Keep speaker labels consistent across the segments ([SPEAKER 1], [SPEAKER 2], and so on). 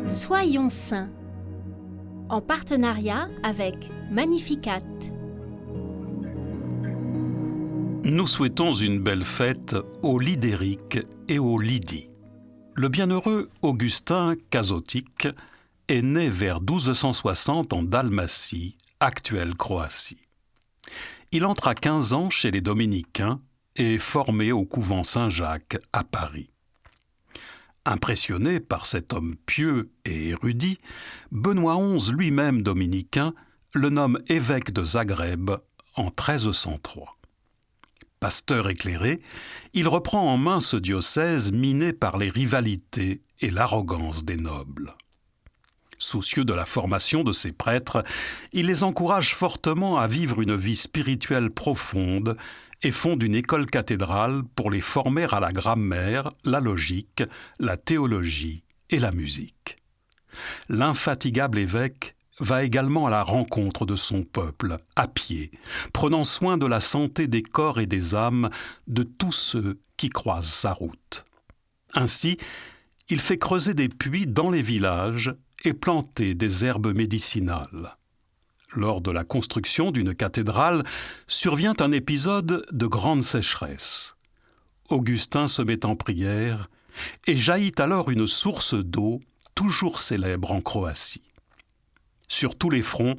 [SPEAKER 1] Soyons saints, en partenariat avec Magnificat.
[SPEAKER 2] Nous souhaitons une belle fête aux Lydéric et aux Lydie. Le bienheureux Augustin Kazotik est né vers 1260 en Dalmatie, actuelle Croatie. Il entre à 15 ans chez les dominicains et est formé au couvent Saint-Jacques à Paris. Impressionné par cet homme pieux et érudit, Benoît XI, lui-même dominicain, le nomme évêque de Zagreb en 1303. Pasteur éclairé, il reprend en main ce diocèse miné par les rivalités et l'arrogance des nobles. Soucieux de la formation de ses prêtres, il les encourage fortement à vivre une vie spirituelle profonde et fonde une école cathédrale pour les former à la grammaire, la logique, la théologie et la musique. L'infatigable évêque va également à la rencontre de son peuple, à pied, prenant soin de la santé des corps et des âmes de tous ceux qui croisent sa route. Ainsi, il fait creuser des puits dans les villages et planter des herbes médicinales. Lors de la construction d'une cathédrale, survient un épisode de grande sécheresse. Augustin se met en prière et jaillit alors une source d'eau toujours célèbre en Croatie. Sur tous les fronts,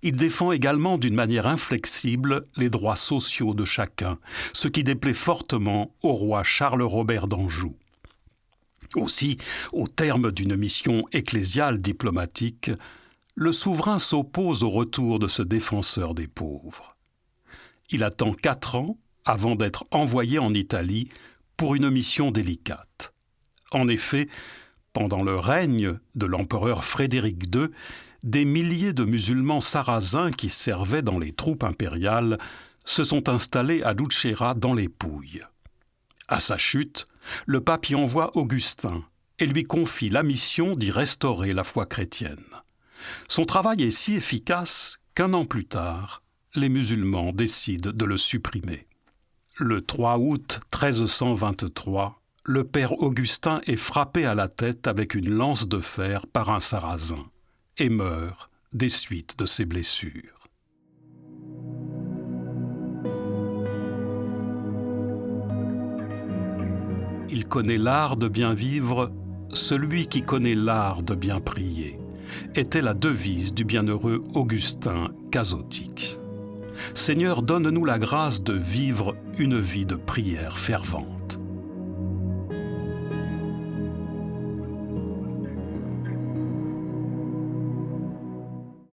[SPEAKER 2] il défend également d'une manière inflexible les droits sociaux de chacun, ce qui déplaît fortement au roi Charles-Robert d'Anjou. Aussi, au terme d'une mission ecclésiale diplomatique, le souverain s'oppose au retour de ce défenseur des pauvres. Il attend 4 ans avant d'être envoyé en Italie pour une mission délicate. En effet, pendant le règne de l'empereur Frédéric II, des milliers de musulmans sarrasins qui servaient dans les troupes impériales se sont installés à Lucera dans les Pouilles. À sa chute, le pape y envoie Augustin et lui confie la mission d'y restaurer la foi chrétienne. Son travail est si efficace qu'un an plus tard, les musulmans décident de le supprimer. Le 3 août 1323, le père Augustin est frappé à la tête avec une lance de fer par un sarrasin et meurt des suites de ses blessures. Il connaît l'art de bien vivre, celui qui connaît l'art de bien prier, était la devise du bienheureux Augustin Kazotik. Seigneur, donne-nous la grâce de vivre une vie de prière fervente.